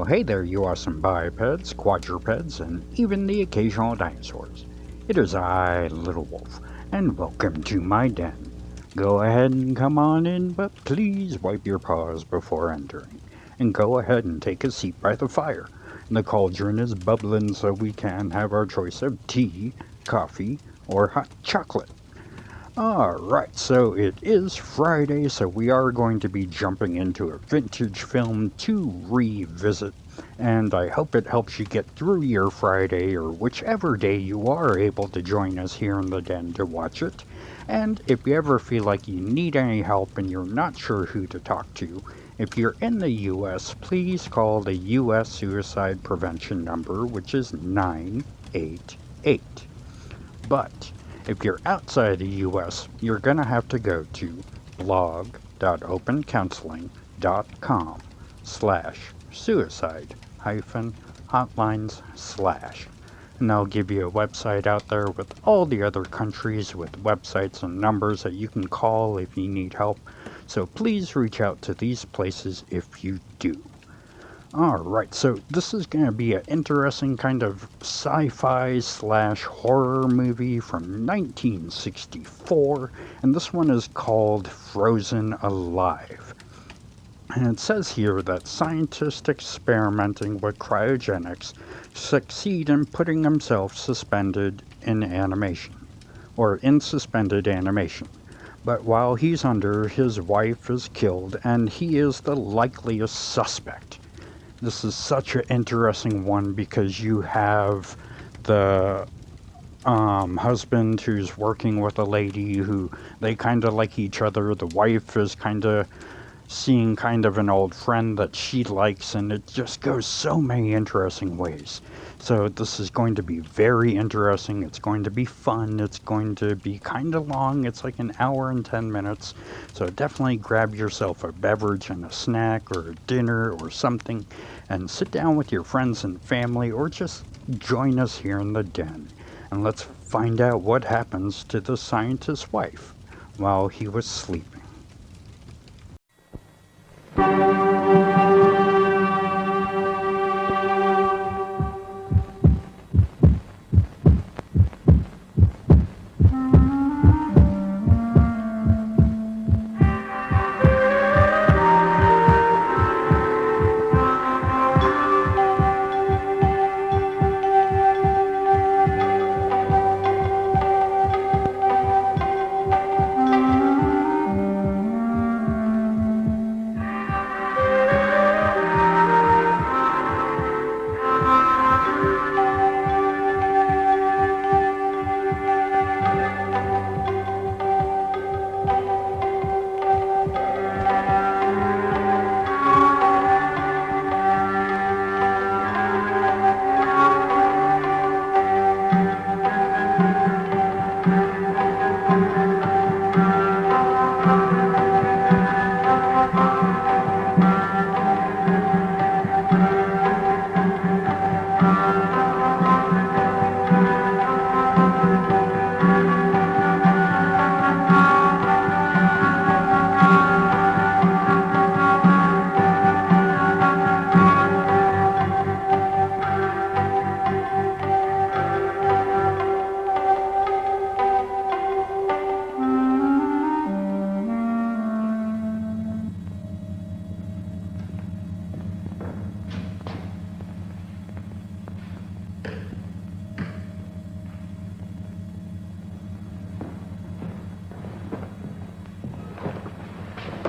hey there, you awesome bipeds, quadrupeds, and even the occasional dinosaurs. It is I, Little Wolf, and welcome to my den. Go ahead and come on in, but please wipe your paws before entering. And go ahead and take a seat by the fire. The cauldron is bubbling so we can have our choice of tea, coffee, or hot chocolate. Alright, so it is Friday, so we are going to be jumping into a vintage film to revisit, and I hope it helps you get through your Friday or whichever day you are able to join us here in the den to watch it. And if you ever feel like you need any help and you're not sure who to talk to, if you're in the US, please call the US Suicide Prevention number, which is 988. But if you're outside the US, you're going to have to go to blog.opencounseling.com/suicide-hotlines/ and they'll give you a website out there with all the other countries with websites and numbers that you can call if you need help. So please reach out to these places if you do. Alright, so this is going to be an interesting kind of sci-fi / horror movie from 1964, and this one is called Frozen Alive. And it says here that scientists experimenting with cryogenics succeed in putting themselves suspended in animation, or in suspended animation. But while he's under, his wife is killed, and he is the likeliest suspect. This is such an interesting one because you have the husband who's working with a lady who they kind of like each other. The wife is kind of seeing kind of an old friend that she likes, and it just goes so many interesting ways. So this is going to be very interesting. It's going to be fun. It's going to be kind of long. It's like an hour and 10 minutes. So definitely grab yourself a beverage and a snack or a dinner or something and sit down with your friends and family, or just join us here in the den. And let's find out what happens to the scientist's wife while he was sleeping.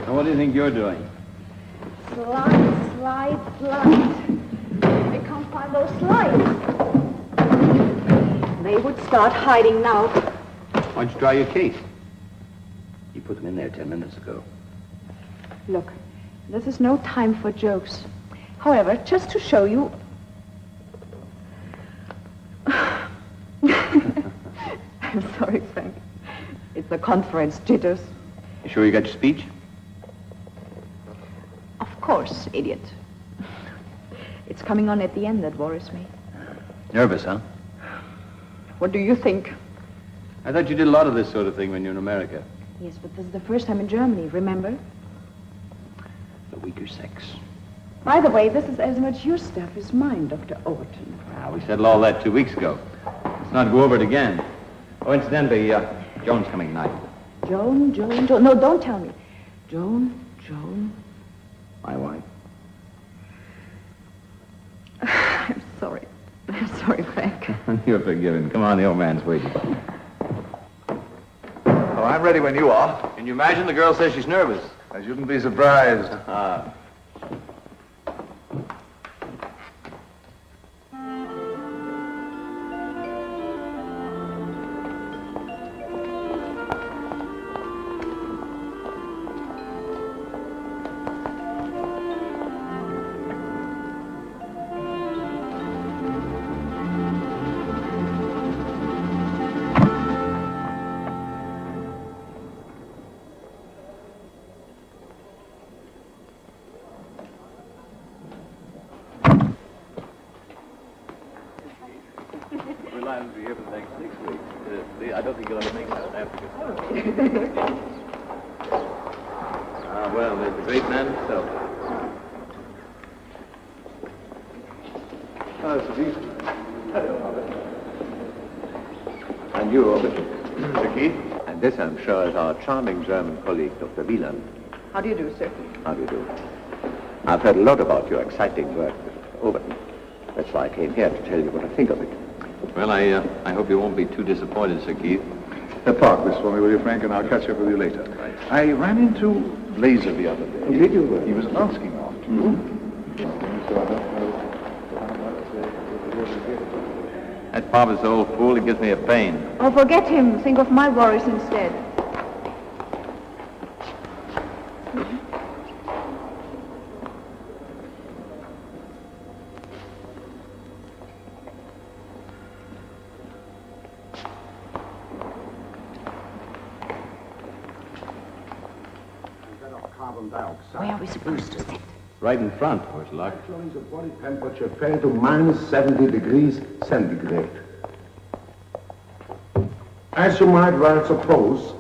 Now, what do you think you're doing? Slide, slide, slide. I can't find those slides. They would start hiding now. Why don't you try your case? You put them in there 10 minutes ago. Look, this is no time for jokes. However, just to show you... I'm sorry, Frank. It's the conference jitters. You sure you got your speech? Of course, idiot. It's coming on at the end that worries me. Nervous, huh? What do you think? I thought you did a lot of this sort of thing when you were in America. Yes, but this is the first time in Germany, remember? The weaker sex. By the way, this is as much your stuff as mine, Dr. Overton. We settled all that 2 weeks ago. Let's not go over it again. Oh, incidentally, Joan's coming tonight. Joan. No, don't tell me. Joan. My wife. I'm sorry. I'm sorry, Frank. You're forgiven. Come on, the old man's waiting. Oh, I'm ready when you are. Can you imagine? The girl says she's nervous. I shouldn't be surprised. We'll either be here for the next 6 weeks. I don't think you'll ever make South Africa. Well, there's the great man himself. It's a decent. Hello, Robert. And you, Robert. Mr. Keith. And this, I'm sure, is our charming German colleague, Dr. Wieland. How do you do, sir? How do you do? I've heard a lot about your exciting work with Overton. That's why I came here to tell you what I think of it. Well, I hope you won't be too disappointed, Sir Keith. Park this for me, will you, Frank, and I'll catch up with you later. Right. I ran into Laser the other day. Oh, did you? He was asking after you. So I don't know how much That Papa's old fool, he gives me a pain. Oh, forget him. Think of my worries instead. carbon dioxide. Where are we supposed to sit? Right in front, worse luck. Showing the body temperature fell to minus 70 degrees centigrade. As you might well suppose,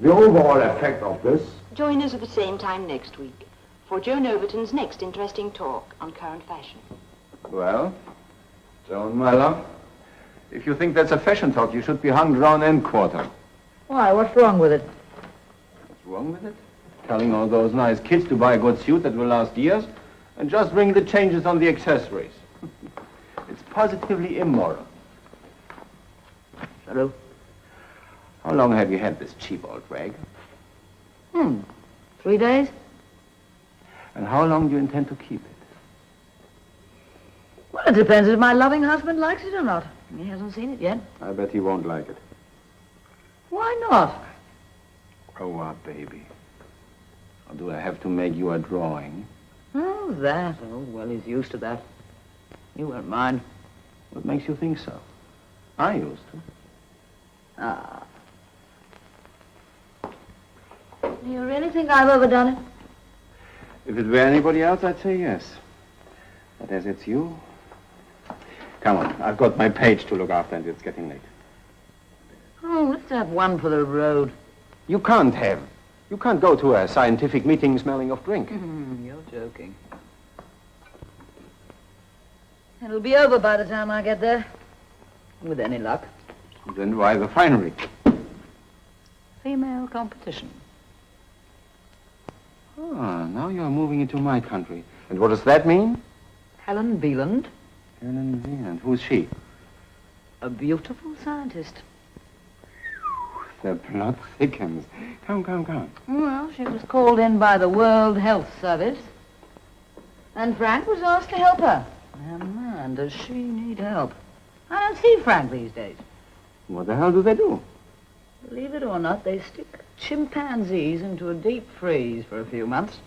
the overall effect of this... Join us at the same time next week for Joan Overton's next interesting talk on current fashion. Well, Joan, my love, if you think that's a fashion talk, you should be hung around end quarter. Why? What's wrong with it? What's wrong with it? Telling all those nice kids to buy a good suit that will last years and just bring the changes on the accessories. It's positively immoral. Hello? How long have you had this cheap old rag? 3 days? And how long do you intend to keep it? Well, it depends if my loving husband likes it or not. He hasn't seen it yet. I bet he won't like it. Why not? Grow up, baby. Or do I have to make you a drawing? Oh, that. Oh, well, he's used to that. You won't mind. What makes you think so? I used to. Ah. Do you really think I've overdone it? If it were anybody else, I'd say yes. But as it's you... Come on, I've got my page to look after and it's getting late. Oh, let's have one for the road. You can't have. You can't go to a scientific meeting smelling of drink. You're joking. It'll be over by the time I get there. With any luck. Then why the finery? Female competition. Ah, now you're moving into my country. And what does that mean? Helen Beeland, Helen Wieland. Who's she? a beautiful scientist. The plot thickens. Come. Well, she was called in by the World Health Service. And Frank was asked to help her. And man, does she need help. I don't see Frank these days. What the hell do they do? Believe it or not, they stick chimpanzees into a deep freeze for a few months.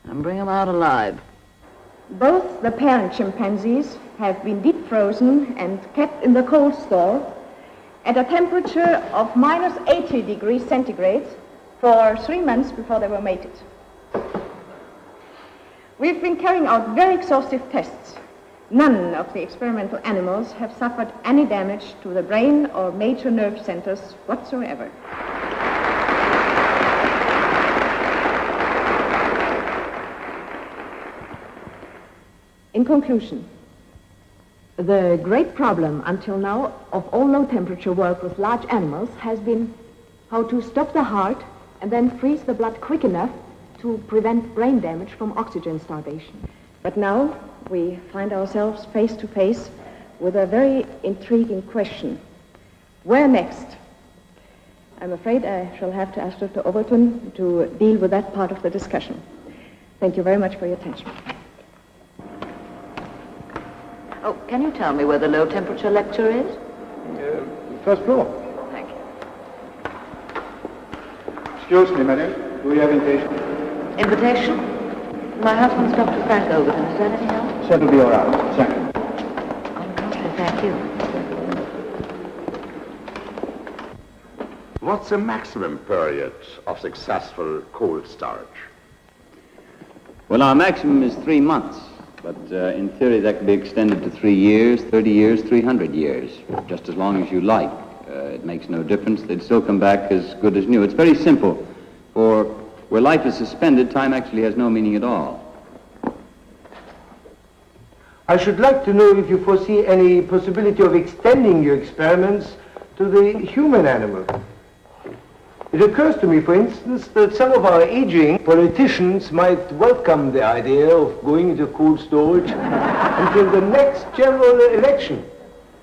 And bring them out alive. Both the parent chimpanzees have been deep frozen and kept in the cold store at a temperature of minus 80 degrees centigrade for 3 months before they were mated. We've been carrying out very exhaustive tests. None of the experimental animals have suffered any damage to the brain or major nerve centers whatsoever. In conclusion, the great problem until now of all low-temperature work with large animals has been how to stop the heart and then freeze the blood quick enough to prevent brain damage from oxygen starvation. But now we find ourselves face to face with a very intriguing question. Where next? I'm afraid I shall have to ask Dr. Overton to deal with that part of the discussion. Thank you very much for your attention. Oh, can you tell me where the low-temperature lecture is? First floor. Thank you. Excuse me, madam. Do you have invitation? Invitation? My husband's Dr. Frank Overton. Is that any help? That'll be all right. Thank you. Okay, thank you. What's the maximum period of successful cold storage? Well, our maximum is 3 months, but in theory that can be extended to 3 years, 30 years, 300 years, just as long as you like. It makes no difference. They'd still come back as good as new. It's very simple, for where life is suspended, time actually has no meaning at all. I should like to know if you foresee any possibility of extending your experiments to the human animal. It occurs to me, for instance, that some of our aging politicians might welcome the idea of going into cold storage until the next general election.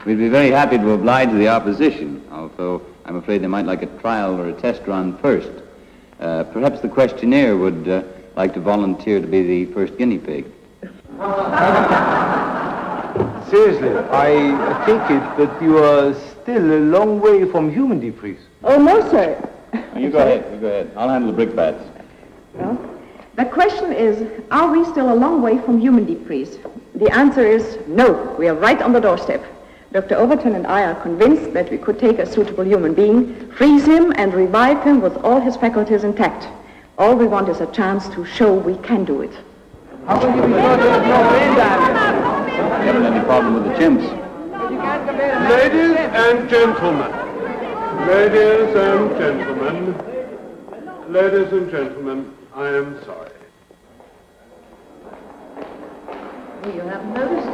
We'd be very happy to oblige the opposition, although I'm afraid they might like a trial or a test run first. Perhaps the questionnaire would like to volunteer to be the first guinea pig. Seriously, I take it that you are still a long way from human deep freeze. Oh, no, sir. You go ahead, you go ahead. I'll handle the brick bats. Well, the question is, are we still a long way from human deep freeze? The answer is no. We are right on the doorstep. Dr. Overton and I are convinced that we could take a suitable human being, freeze him, and revive him with all his faculties intact. All we want is a chance to show we can do it. You haven't any problem with the chimps? Ladies and gentlemen. Ladies and gentlemen. Ladies and gentlemen, I am sorry. Well, you haven't noticed.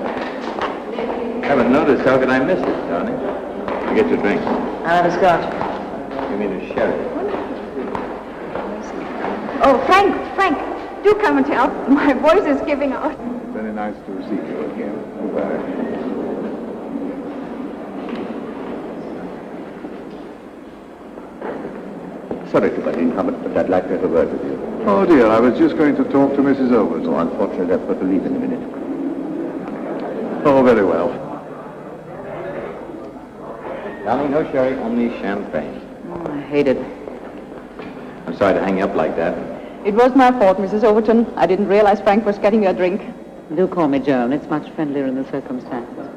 Haven't noticed. How could I miss it, darling? You get your drink. I'll have a scotch. You mean a sherry? Oh, Frank, do come and tell. My voice is giving out. Very nice to see you again. Goodbye. Sorry to butt in, but I'd like to have a word with you. Oh dear, I was just going to talk to Mrs. Overton. Oh, unfortunately, I've got to leave in a minute. Oh, very well. Darling, no sherry, only champagne. Oh, I hate it. I'm sorry to hang you up like that. It was my fault, Mrs. Overton. I didn't realize Frank was getting you a drink. Do call me Joan. It's much friendlier in the circumstances.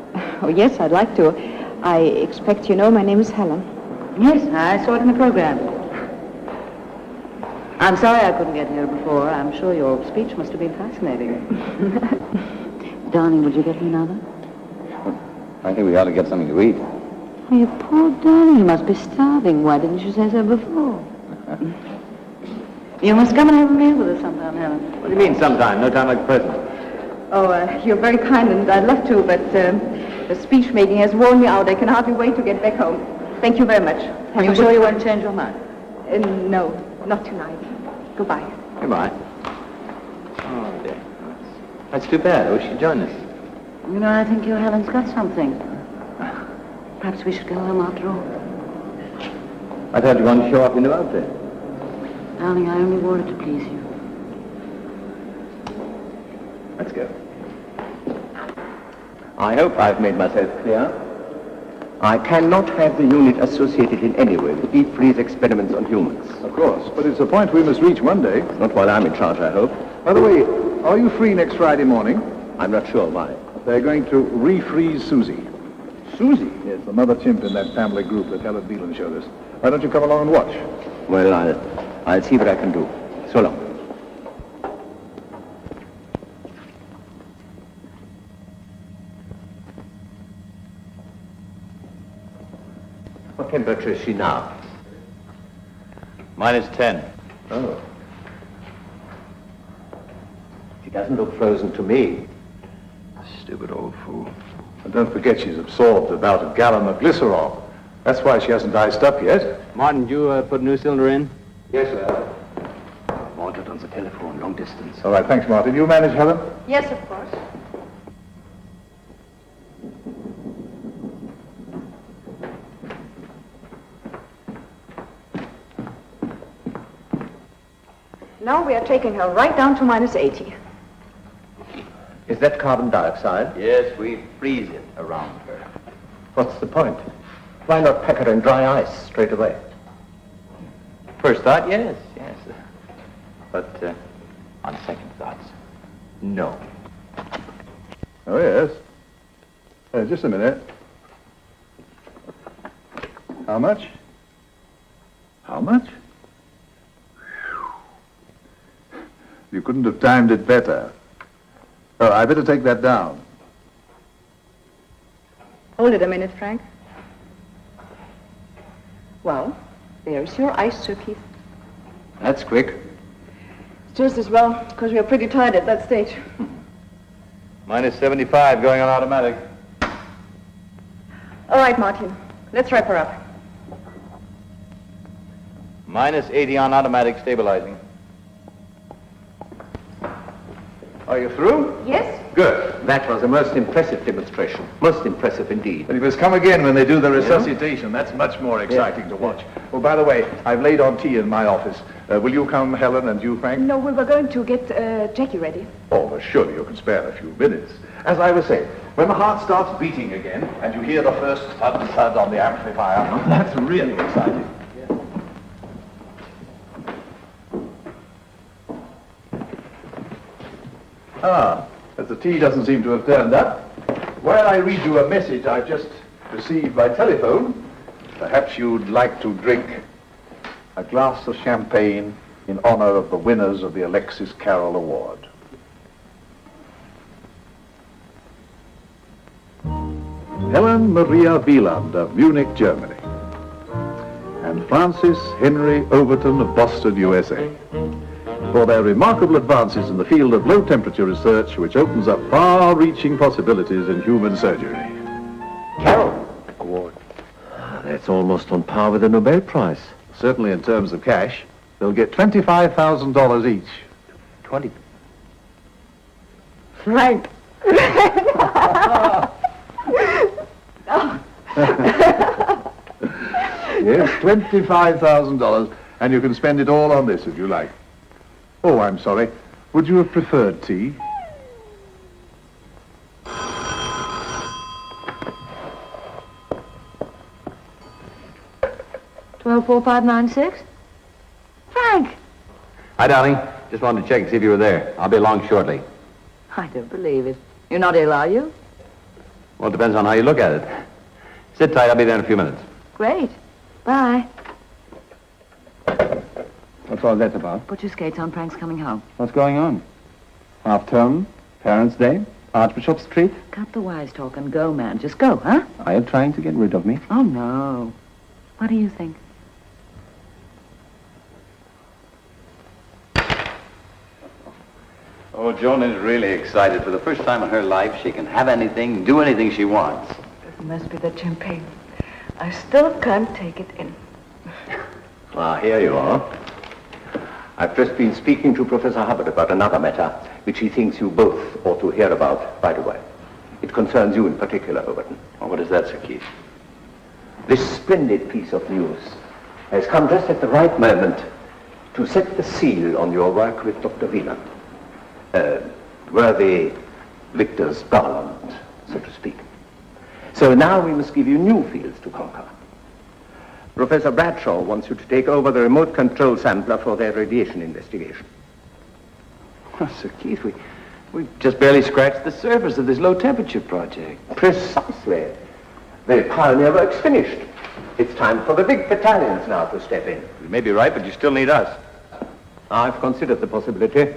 Oh, yes, I'd like to. I expect you know my name is Helen. Yes, I saw it in the program. I'm sorry I couldn't get here before. I'm sure your speech must have been fascinating. Darling, would you get me another? I think we ought to get something to eat. Oh, you poor darling. You must be starving. Why didn't you say so before? You must come and have a meal with us sometime, Helen. What do you mean sometime? No time like the present. Oh, you're very kind, and I'd love to, but the speech making has worn me out. I can hardly wait to get back home. Thank you very much. Are you sure you won't change your mind? No, not tonight. Goodbye. Goodbye. Oh, dear. That's too bad. I wish you'd join us. You know, I think your Helen's got something. Perhaps we should go home after all. I thought you wanted to show off your new outfit. Darling, I only wore it to please you. Let's go. I hope I've made myself clear. I cannot have the unit associated in any way with deep freeze experiments on humans. Of course, but it's a point we must reach one day. Not while I'm in charge, I hope. By the way, are you free next Friday morning? I'm not sure why. They're going to refreeze Susie. Susie? Yes, the mother chimp in that family group that Helen Beelan showed us. Why don't you come along and watch? Well, I'll see what I can do. So long. What temperature is she now? -10. Oh. She doesn't look frozen to me. Stupid old fool. And don't forget she's absorbed about a gallon of glycerol. That's why she hasn't iced up yet. Martin, did you put a new cylinder in? Yes, sir. Wanted on the telephone, long distance. All right, thanks, Martin. You manage, Helen? Yes, of course. Now we are taking her right down to -80. Is that carbon dioxide? Yes, we freeze it around her. What's the point? Why not pack her in dry ice straight away? First thought, yes. But on second thoughts, no. Oh, yes. Just a minute. How much? How much? You couldn't have timed it better. Oh, I better take that down. Hold it a minute, Frank. Well, there's your ice, Sir Keith. That's quick. Just as well, because we are pretty tired at that stage. -75 going on automatic. All right, Martin. Let's wrap her up. -80 on automatic stabilizing. Are you through? Yes? Good. That was a most impressive demonstration. Most impressive indeed. But you must come again when they do the resuscitation. That's much more exciting to watch. Oh, by the way, I've laid on tea in my office. Will you come, Helen, and you, Frank? No, we were going to get Jackie ready. Oh, well, surely you can spare a few minutes. As I was saying, when the heart starts beating again, and you hear the first thud on the amplifier, that's really exciting. As the tea doesn't seem to have turned up, while I read you a message I've just received by telephone, perhaps you'd like to drink a glass of champagne in honor of the winners of the Alexis Carrel Award. Helen Maria Wieland of Munich, Germany, and Francis Henry Overton of Boston, USA, for their remarkable advances in the field of low-temperature research, which opens up far-reaching possibilities in human surgery. Carol Award. That's almost on par with the Nobel Prize. Certainly in terms of cash, they'll get $25,000 each. 20. Frank. Yes, $25,000, and you can spend it all on this if you like. Oh, I'm sorry. Would you have preferred tea? $12,4596. Frank! Hi, darling. Just wanted to check and see if you were there. I'll be along shortly. I don't believe it. You're not ill, are you? Well, it depends on how you look at it. Sit tight. I'll be there in a few minutes. Great. Bye. What's all that about? Put your skates on. Frank's coming home. What's going on? Half term? Parents' Day? Archbishop Street? Cut the wise talk and go, man. Just go, huh? Are you trying to get rid of me? Oh, no. What do you think? Oh, Joan is really excited. For the first time in her life, she can have anything, do anything she wants. It must be the champagne. I still can't take it in. Ah, here you are. I've just been speaking to Professor Hubbard about another matter, which he thinks you both ought to hear about right away. It concerns you in particular, Overton. Oh, what is that, Sir Keith? This splendid piece of news has come just at the right moment to set the seal on your work with Dr. Wieland. Worthy Victor's garland, so to speak. So now we must give you new fields to conquer. Professor Bradshaw wants you to take over the remote control sampler for their radiation investigation. Oh, Sir Keith, we've just barely scratched the surface of this low-temperature project. Precisely. The pioneer work's finished. It's time for the big battalions now to step in. You may be right, but you still need us. I've considered the possibility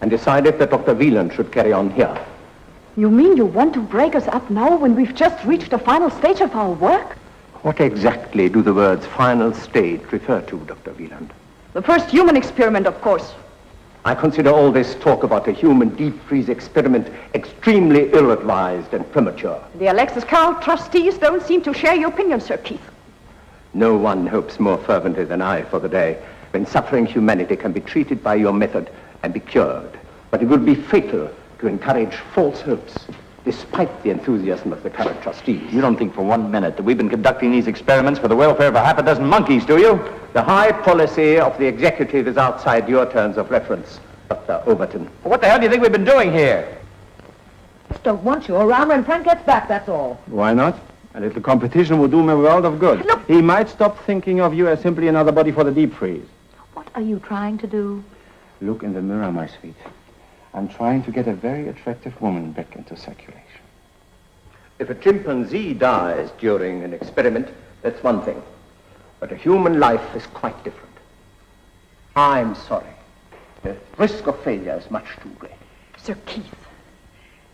and decided that Dr. Wieland should carry on here. You mean you want to break us up now when we've just reached the final stage of our work? What exactly do the words final stage refer to, Dr. Wieland? The first human experiment, of course. I consider all this talk about a human deep freeze experiment extremely ill-advised and premature. The Alexis Carl trustees don't seem to share your opinion, Sir Keith. No one hopes more fervently than I for the day when suffering humanity can be treated by your method and be cured. But it would be fatal to encourage false hopes, despite the enthusiasm of the current trustees. You don't think for 1 minute that we've been conducting these experiments for the welfare of half a dozen monkeys, do you? The high policy of the executive is outside your terms of reference, Dr. Overton. What the hell do you think we've been doing here? Just don't want you around when Frank gets back, that's all. Why not? A little competition would do him a world of good. Look. He might stop thinking of you as simply another body for the deep freeze. What are you trying to do? Look in the mirror, my sweet. I'm trying to get a very attractive woman back into circulation. If a chimpanzee dies during an experiment, that's one thing. But a human life is quite different. I'm sorry. The risk of failure is much too great. Sir Keith,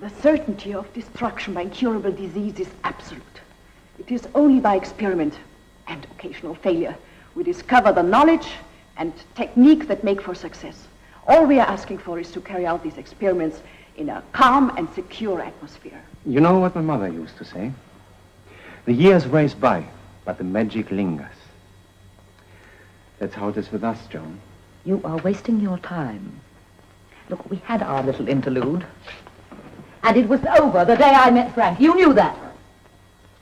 the certainty of destruction by incurable disease is absolute. It is only by experiment and occasional failure we discover the knowledge and technique that make for success. All we are asking for is to carry out these experiments in a calm and secure atmosphere. You know what my mother used to say? The years race by, but the magic lingers. That's how it is with us, Joan. You are wasting your time. Look, we had our little interlude. And it was over the day I met Frank. You knew that.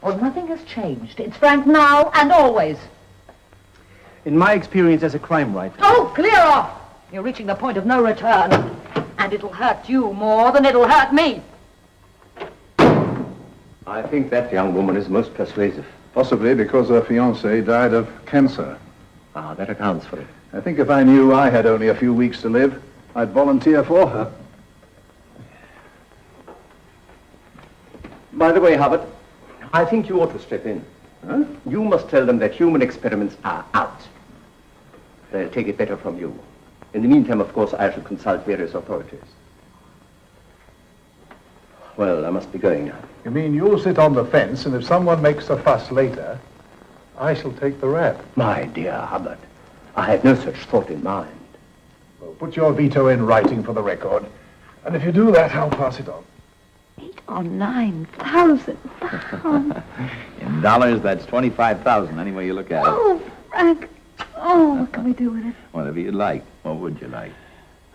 Well, nothing has changed. It's Frank now and always. In my experience as a crime writer... Oh, clear off! You're reaching the point of no return. And it'll hurt you more than it'll hurt me. I think that young woman is most persuasive. Possibly because her fiancé died of cancer. Ah, that accounts for it. I think if I knew I had only a few weeks to live, I'd volunteer for her. By the way, Hubbard, I think you ought to step in. Huh? You must tell them that human experiments are out. They'll take it better from you. In the meantime, of course, I shall consult various authorities. Well, I must be going now. You mean you'll sit on the fence, and if someone makes a fuss later, I shall take the rap? My dear Hubbard, I had no such thought in mind. Well, put your veto in writing for the record, and if you do that, I'll pass it on. 8 or 9,000 pounds. In dollars, that's 25,000, any way you look at it. Oh, Frank. Oh, what can we do with it? Whatever you'd like. What would you like?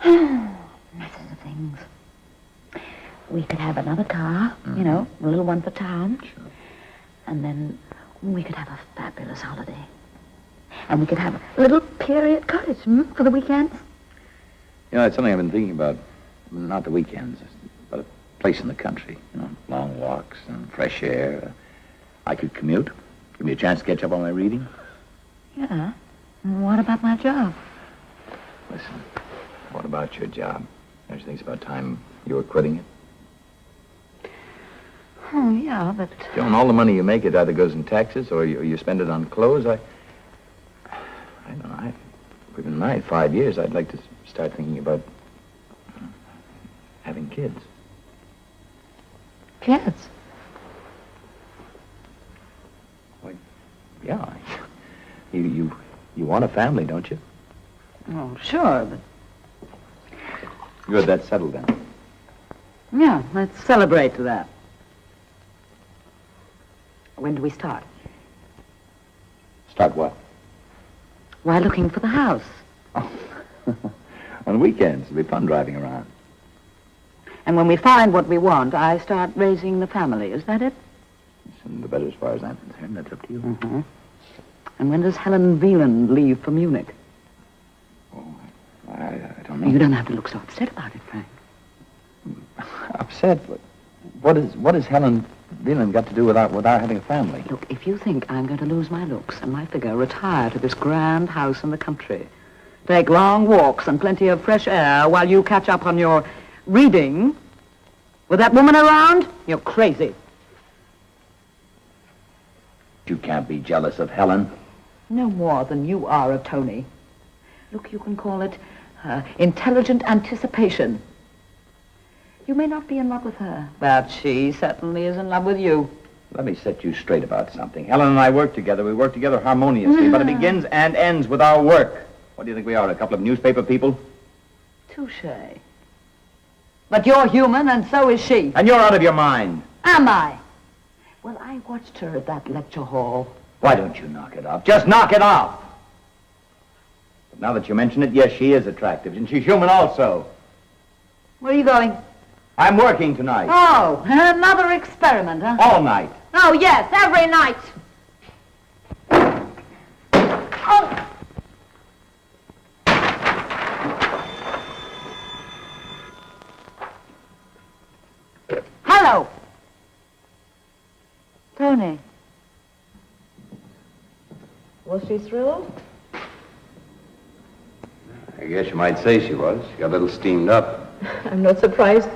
Masses of things. We could have another car, you know, a little one for town. Sure. And then we could have a fabulous holiday. And we could have a little period cottage for the weekends. You know, it's something I've been thinking about. Not the weekends, but a place in the country. You know, long walks and fresh air. I could commute. Give me a chance to catch up on my reading. Yeah. What about my job? Listen, what about your job? Don't you think it's about time you were quitting it? Oh, yeah, but... Joan, all the money you make, it either goes in taxes or you spend it on clothes. I don't know. We've been married 5 years. I'd like to start thinking about having kids. Kids? Well, yeah. You want a family, don't you? Oh, sure, but... Good, that's settled then. Yeah, let's celebrate that. When do we start? Start what? Why, looking for the house. Oh. On weekends, it'll be fun driving around. And when we find what we want, I start raising the family. Is that it? Listen, the better as far as I'm concerned. That's up to you. Mm-hmm. And when does Helen Wieland leave for Munich? Oh, I don't know. You don't have to look so upset about it, Frank. Upset? What has Helen Wieland got to do with our having a family? Look, if you think I'm going to lose my looks and my figure, retire to this grand house in the country, take long walks and plenty of fresh air while you catch up on your reading, with that woman around, you're crazy. You can't be jealous of Helen. No more than you are of Tony. Look, you can call it intelligent anticipation. You may not be in love with her, but she certainly is in love with you. Let me set you straight about something. Helen and I work together. We work together harmoniously, but it begins and ends with our work. What do you think we are, a couple of newspaper people? Touché. But you're human, and so is she. And you're out of your mind. Am I? Well, I watched her at that lecture hall. Why don't you knock it off? Just knock it off! But now that you mention it, yes, she is attractive, and she's human also. Where are you going? I'm working tonight. Oh, another experiment, huh? All night. Oh, yes, every night. Oh! Hello. Tony. Was she thrilled? I guess you might say she was. She got a little steamed up. I'm not surprised.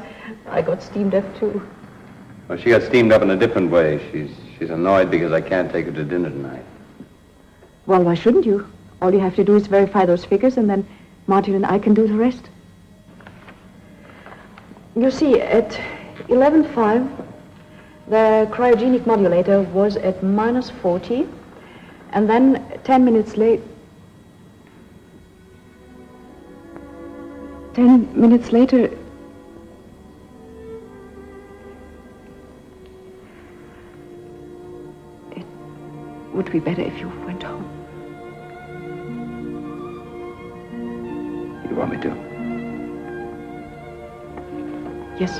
I got steamed up too. Well, she got steamed up in a different way. She's annoyed because I can't take her to dinner tonight. Well, why shouldn't you? All you have to do is verify those figures, and then Martin and I can do the rest. You see, at 11:05, the cryogenic modulator was at -40, and then 10 minutes later, 10 minutes later, it would be better if you went home. You want me to? Yes.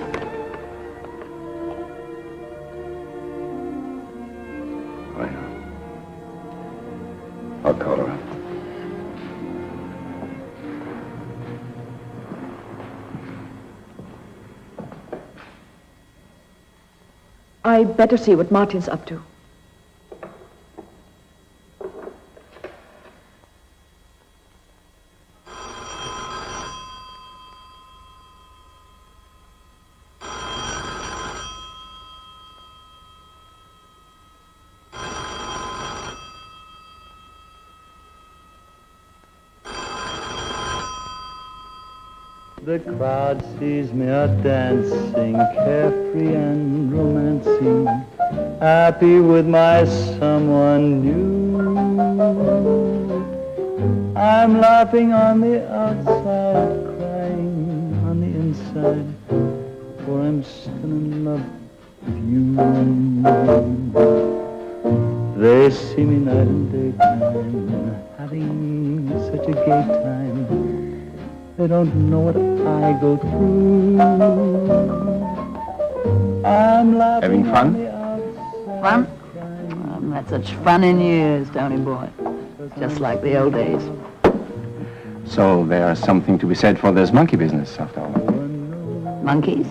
Right. I'll call her up. I better see what Martin's up to. The crowd sees me a-dancing, carefree and romancing, happy with my someone new. I'm laughing on the outside, crying on the inside, for I'm still in love with you. They see me night and daytime, having such a gay time. They don't know what I go through. I'm laughing. Having fun? Fun? I haven't had such fun in years, Tony boy. Just like the old days. So there's something to be said for this monkey business, after all. Monkeys?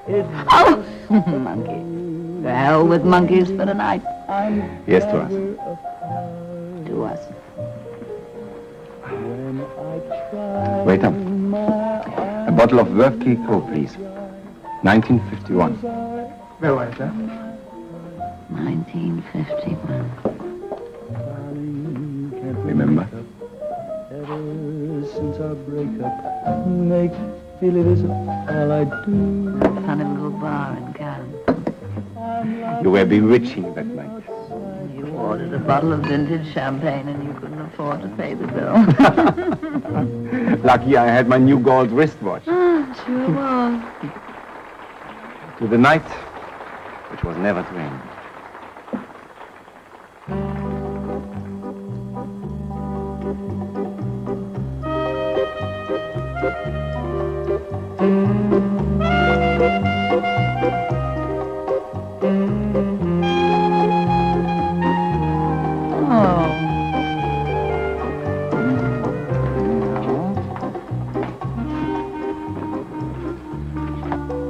Oh! Monkeys. To hell with monkeys for tonight. Yes, to us. To us. Wait up. A bottle of Veuve Clicquot, please. 1951. Very well, sir. 1951. Remember? Ever since our breakup, make believe is all I do. A funny little bar in Cannes. You were bewitching that night. You ordered a bottle of vintage champagne and you couldn't afford to pay the bill. Lucky I had my new gold wristwatch. Sure was. To the night, which was never to end.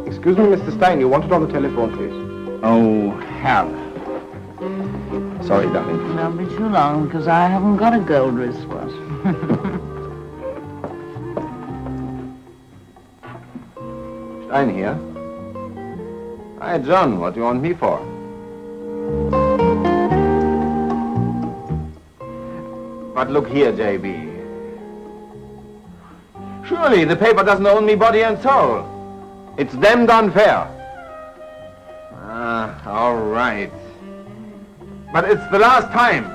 Excuse me, Mr. Stein, you wanted on the telephone, please. Oh, hell. Sorry, darling. Don't be too long, because I haven't got a gold wristwatch. Stein here. Hi, John. What do you want me for? But look here, J.B. Surely the paper doesn't own me body and soul. It's damned unfair. Ah, all right. But it's the last time.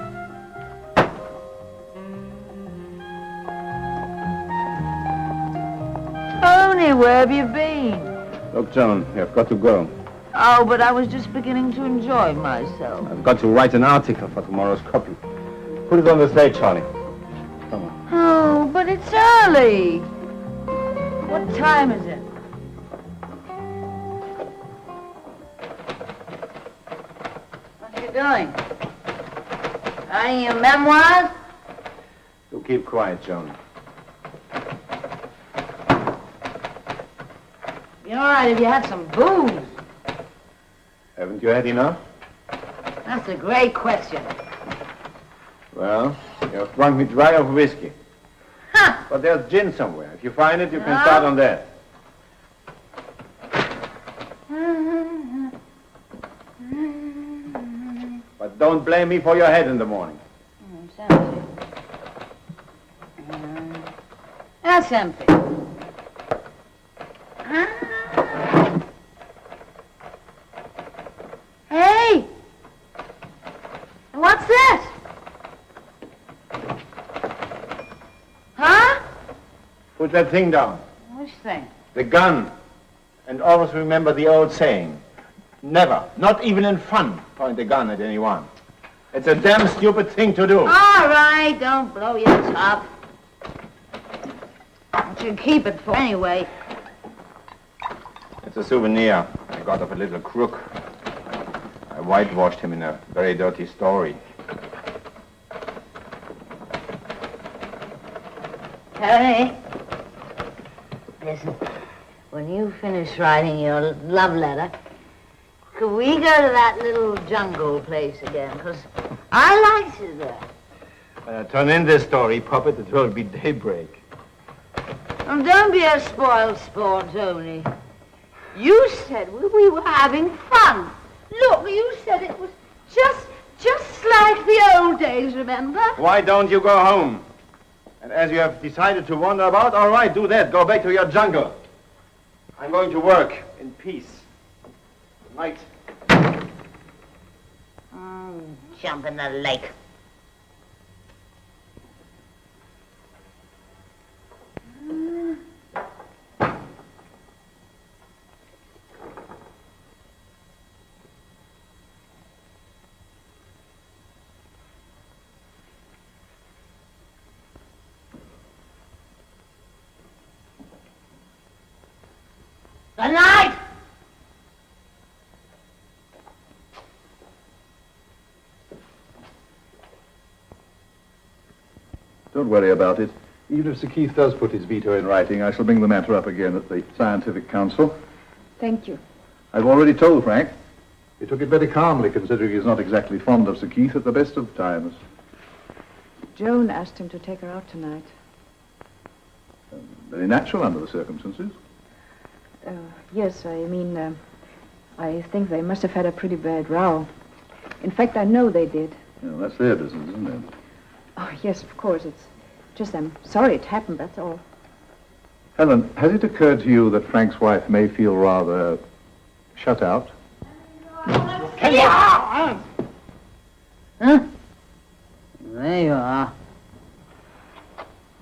Johnny, where have you been? Look, Joan, I've got to go. Oh, but I was just beginning to enjoy myself. I've got to write an article for tomorrow's copy. Put it on the stage, Charlie. Come on. Oh, but it's early. What time is it? What are you doing? Writing your memoirs? You keep quiet, Joan. Be all right if you had some booze. Haven't you had enough? That's a great question. Well, you've drunk me dry of whiskey. Huh. But there's gin somewhere. If you find it, you can start on that. But don't blame me for your head in the morning. It's empty. That's empty. Hey! What's this? Huh? Put that thing down. Which thing? The gun. And always remember the old saying. Never, not even in fun, point a gun at anyone. It's a damn stupid thing to do. All right, don't blow your top. What you keep it for anyway? It's a souvenir I got of a little crook. I whitewashed him in a very dirty story. Tony, listen, when you finish writing your love letter, could we go to that little jungle place again? Because I liked it there. When I turn in this story, Puppet, it will be daybreak. Oh, don't be a spoiled sport, Tony. You said we were having fun. Look, you said it was just like the old days, remember? Why don't you go home? And as you have decided to wander about, all right, do that. Go back to your jungle. I'm going to work in peace. Good night. Jump in the lake. Good night! Don't worry about it. Even if Sir Keith does put his veto in writing, I shall bring the matter up again at the Scientific Council. Thank you. I've already told Frank. He took it very calmly, considering he's not exactly fond of Sir Keith at the best of times. Joan asked him to take her out tonight. Very natural under the circumstances. Yes, I mean, I think they must have had a pretty bad row. In fact, I know they did. Yeah, that's their business, isn't it? Oh, yes, of course. It's just I'm sorry it happened, that's all. Helen, has it occurred to you that Frank's wife may feel rather shut out? Huh? There you are.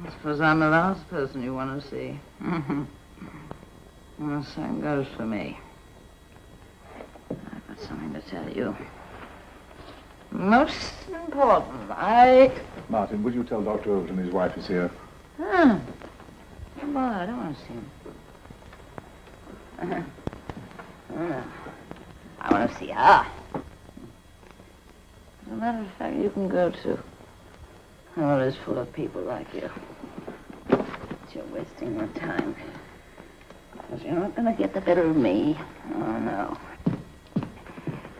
I suppose I'm the last person you want to see. Well, the same goes for me. I've got something to tell you. Most important, Martin, would you tell Dr. Overton his wife is here? Come on, I don't want to see him. I want to see her. As a matter of fact, you can go too. Oh, it's full of people like you. But you're wasting your time. Because you're not going to get the better of me. Oh, no.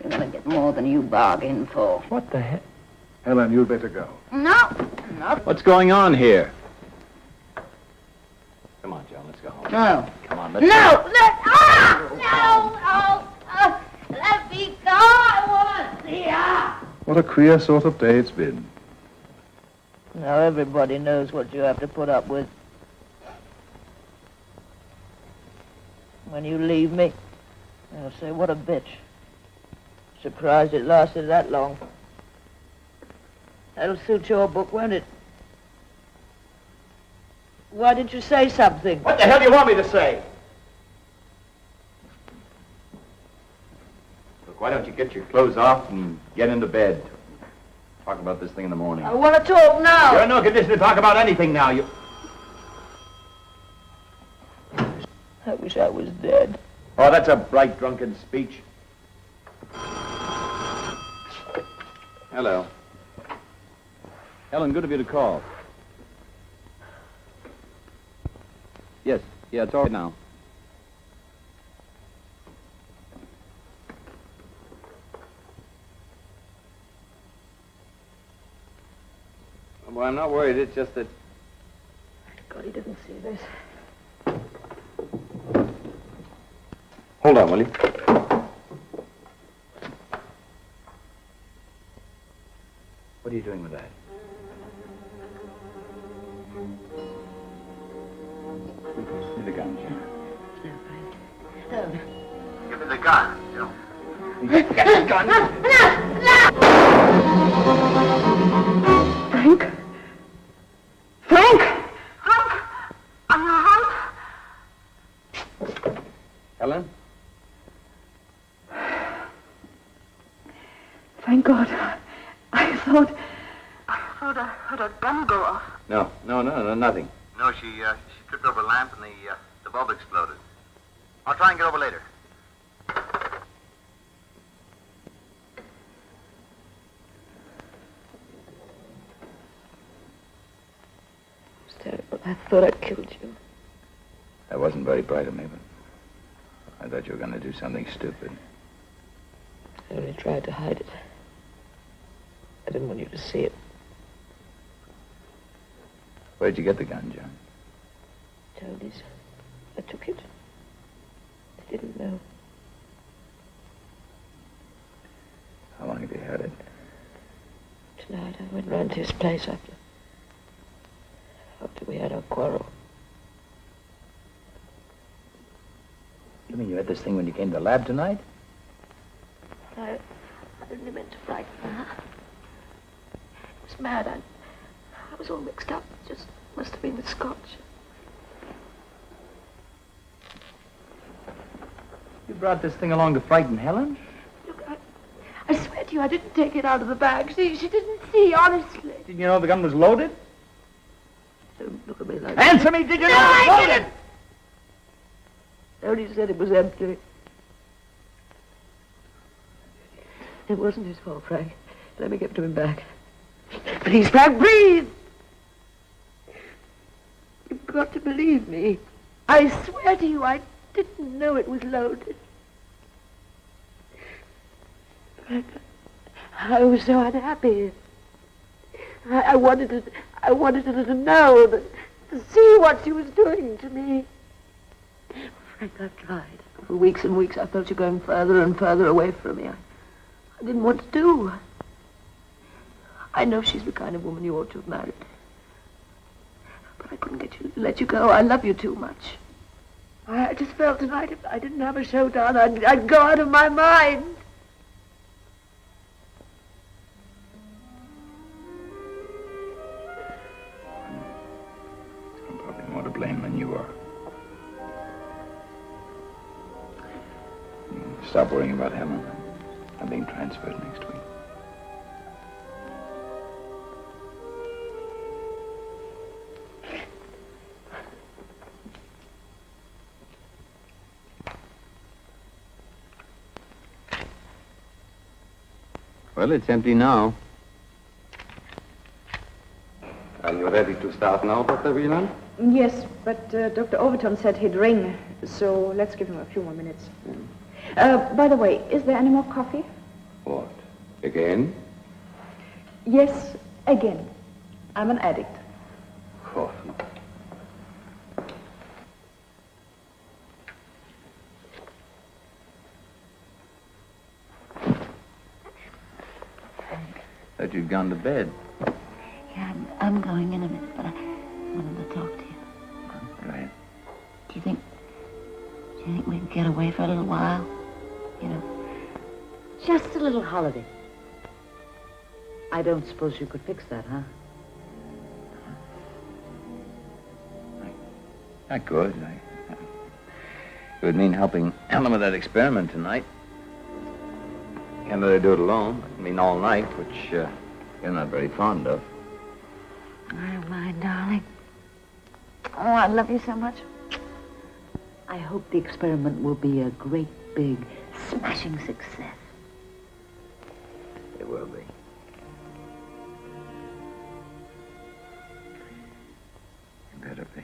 You're going to get more than you bargained for. What the heck? Helen, you'd better go. No. What's going on here? Come on, Joan, let's go home. No. Come on, let's No! go. Let me go! I want to see her! What a queer sort of day it's been. Now everybody knows what you have to put up with. When you leave me, they'll say, what a bitch. Surprised it lasted that long. That'll suit your book, won't it? Why didn't you say something? What the hell do you want me to say? Look, why don't you get your clothes off and get into bed? Talk about this thing in the morning. I want to talk now. You're in no condition to talk about anything now. I wish I was dead. Oh, that's a bright, drunken speech. Hello. Helen, good of you to call. Yes, yeah, it's all right now. Well, I'm not worried. It's just that... God, he didn't see this. Hold on, will you? What are you doing with that? Give me the gun, Jim. No, Frank. No. Give me the gun, Joe. Get the gun! Frank? Frank! Frank! Are you all right? Helen? Thank God. I thought I heard a gun go off. No, nothing. No, she tripped over a lamp and the bulb exploded. I'll try and get over later. It's terrible. I thought I'd killed you. That wasn't very bright of me, but I thought you were going to do something stupid. I only tried to hide it. I didn't want you to see it. Where'd you get the gun, John? Tony's. I took it. I didn't know. How long have you had it? Tonight I went round to his place after we had our quarrel. You mean you had this thing when you came to the lab tonight? I only meant to frighten her. I was mad. I was all mixed up. It just must have been the scotch. You brought this thing along to frighten Helen? Look, I swear to you, I didn't take it out of the bag. She didn't see, honestly. Didn't you know the gun was loaded? Don't look at me like Answer me, did you know it was loaded? Tony said it was empty. It wasn't his fault, Frank. Let me give it to him back. Please, Frank, breathe! You've got to believe me. I swear to you, I didn't know it was loaded. Frank, I was so unhappy. I wanted her to know, to see what she was doing to me. Frank, I've tried. For weeks and weeks, I felt you going further and further away from me. I didn't want to do. I know she's the kind of woman you ought to have married. But I couldn't get you to let you go. I love you too much. I just felt tonight if I didn't have a showdown, I'd go out of my mind. I'm probably more to blame than you are. Stop worrying about Helen. I'm being transferred next week. Well, it's empty now. Are you ready to start now, Dr. Wieland? Yes, but Dr. Overton said he'd ring, so let's give him a few more minutes. By the way, is there any more coffee? What? Again? Yes, again. I'm an addict. Coffee. Thought you'd gone to bed. Yeah, I'm going in a minute, but I wanted to talk to you. Right. Do you think we can get away for a little while? You know, just a little holiday. I don't suppose you could fix that, huh? Not good. It would mean helping Helen with that experiment tonight. Can't let her do it alone. I mean, all night, which you're not very fond of. I don't mind, darling. Oh, I love you so much. I hope the experiment will be a great, big, smashing success. It will be. It better be.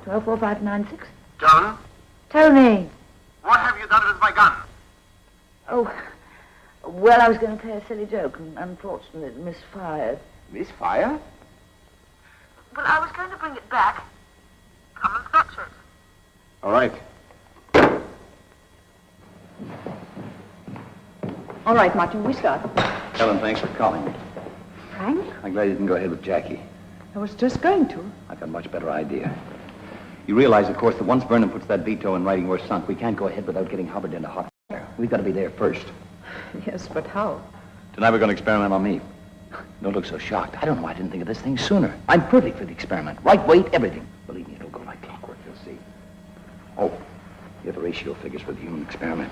Twelve, 4, 5, 9, 6. Joan, Tony! what have you done with my gun? Oh, well, I was going to play a silly joke, and unfortunately it misfired. Misfire? Well, I was going to bring it back. Come and fetch it. All right. All right, Martin, we start. Helen, thanks for calling me. Frank? I'm glad you didn't go ahead with Jackie. I was just going to. I've got a much better idea. You realize, of course, that once Vernon puts that veto in writing, we're sunk. We can't go ahead without getting Hubbard into hot water. We've got to be there first. Yes, but how? Tonight we're going to experiment on me. Don't look so shocked. I don't know why I didn't think of this thing sooner. I'm perfect for the experiment. Right weight, everything. Believe me, it'll go like clockwork. You'll see. Oh, you have the ratio figures for the human experiment.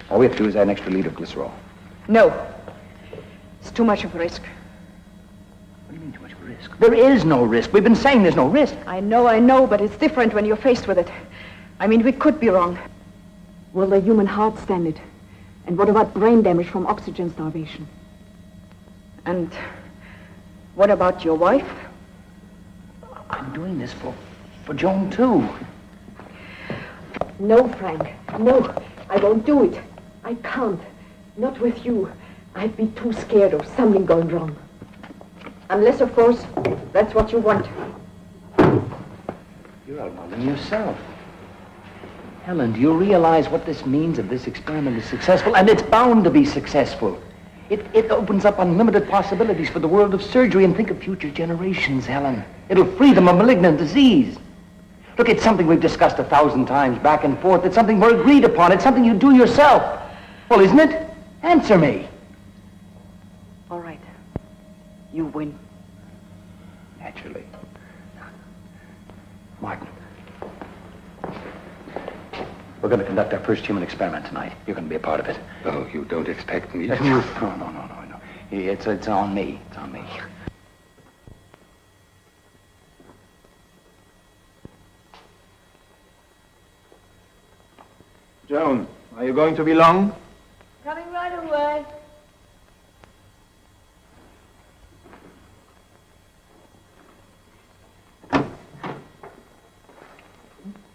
All we have to do is add an extra liter of glycerol. No. It's too much of a risk. What do you mean too much of a risk? There is no risk. We've been saying there's no risk. I know, but it's different when you're faced with it. I mean, we could be wrong. Will the human heart stand it? And what about brain damage from oxygen starvation? And what about your wife? I'm doing this for Joan, too. No, Frank. No, I won't do it. I can't. Not with you. I'd be too scared of something going wrong. Unless, of course, that's what you want. You're outnumbering yourself. Helen, do you realize what this means if this experiment is successful? And it's bound to be successful. It opens up unlimited possibilities for the world of surgery, and think of future generations, Helen. It'll free them of malignant disease. Look, it's something we've discussed 1,000 times back and forth. It's something we're agreed upon. It's something you do yourself. Well, isn't it? Answer me. All right. You win. Naturally. Martin. We're going to conduct our first human experiment tonight. You're going to be a part of it. Oh, you don't expect me to... No. It's on me. It's on me. Joan, are you going to be long? Coming right away.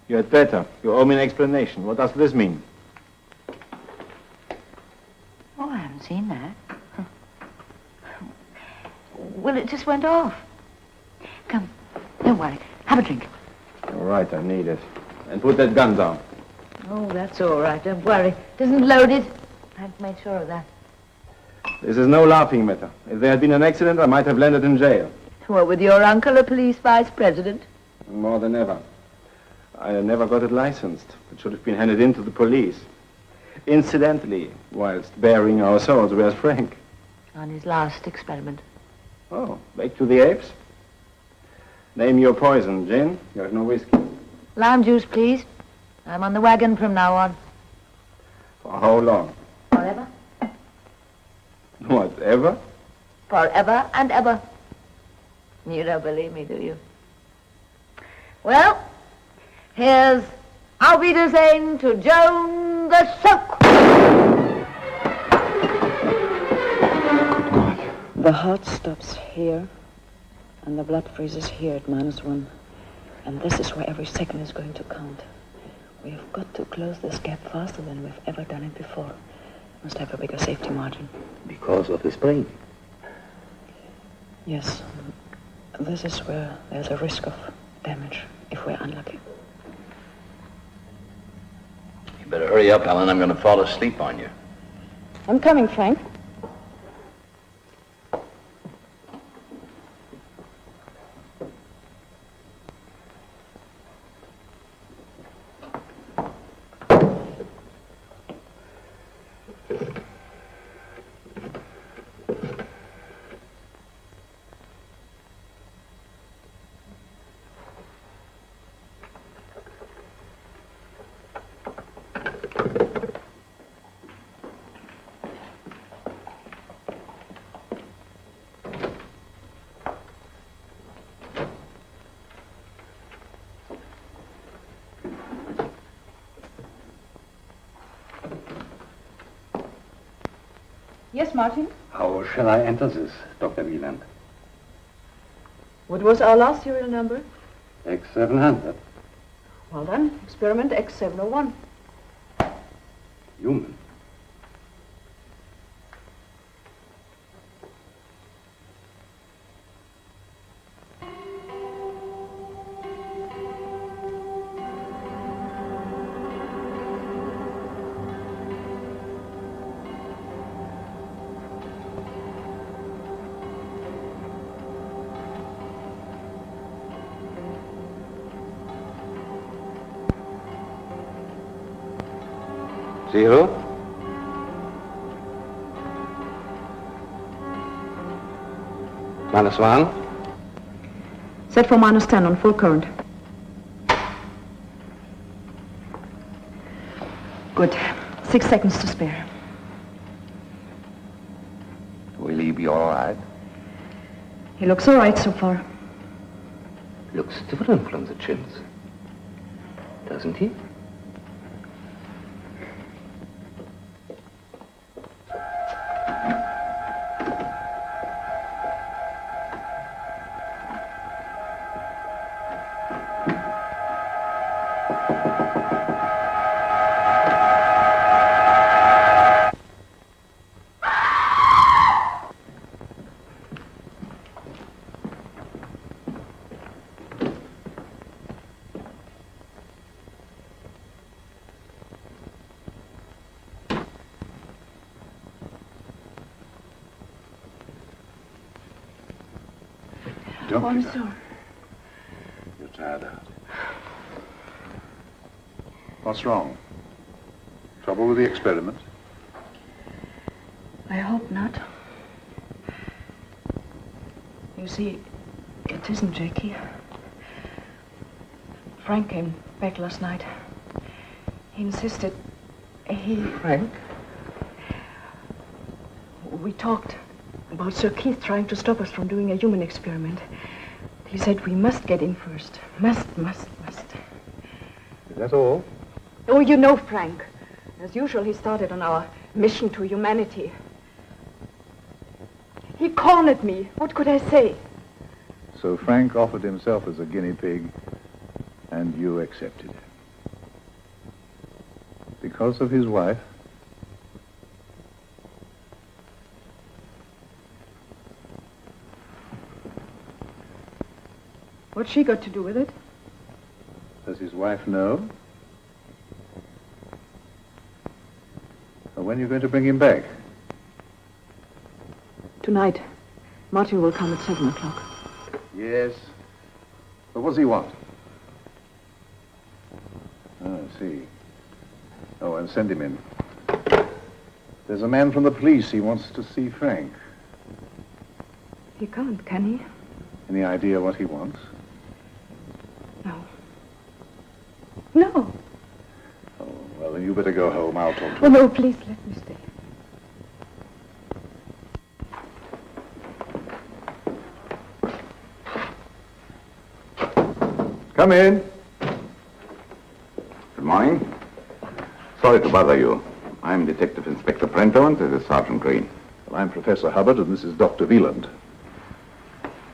You had better. You owe me an explanation. What does this mean? Oh, I haven't seen that. Well, it just went off. Come, don't worry. Have a drink. All right, I need it. And put that gun down. Oh, that's all right. Don't worry. It isn't loaded. I've made sure of that. This is no laughing matter. If there had been an accident, I might have landed in jail. What, with your uncle a police vice president? More than ever. I never got it licensed. It should have been handed in to the police. Incidentally, whilst bearing our swords, where's Frank? On his last experiment. Oh, back to the apes? Name your poison, Jane. You have no whiskey. Lime juice, please. I'm on the wagon from now on. For how long? Forever. Whatever? Forever and ever. You don't believe me, do you? Well, here's Auf Wiedersehen to Joan the Soak. The heart stops here, and the blood freezes here at -1. And this is where every second is going to count. We have got to close this gap faster than we've ever done it before. Must have a bigger safety margin. Because of the sprain. Yes. This is where there's a risk of damage if we're unlucky. You better hurry up, Helen. I'm going to fall asleep on you. I'm coming, Frank. Yes, Martin? How shall I enter this, Dr. Wieland? What was our last serial number? X700. Well then, experiment X701. Human. Zero. -1. Set for -10 on full current. Good. 6 seconds to spare. Will he be all right? He looks all right so far. Looks different from the chimps, doesn't he? Don't I'm be sorry. You're tired out. What's wrong? Trouble with the experiment? I hope not. You see, it isn't Jackie. Frank came back last night. He insisted Frank? We talked about Sir Keith trying to stop us from doing a human experiment. He said we must get in first. Must. Is that all? Oh, you know Frank. As usual, he started on our mission to humanity. He cornered me. What could I say? So Frank offered himself as a guinea pig, and you accepted it. Because of his wife? What's she got to do with it? Does his wife know? Or when are you going to bring him back? Tonight. Martin will come at 7 o'clock. Yes. But what does he want? Oh, I see. Oh, and send him in. There's a man from the police. He wants to see Frank. He can't, can he? Any idea what he wants? No. Oh, well, then you better go home. I'll talk to Oh, him. no, please let me stay. Come in. Good morning. Sorry to bother you. I'm Detective Inspector Prento, and this is Sergeant Green. Well, I'm Professor Hubbard, and this is Dr. Wieland.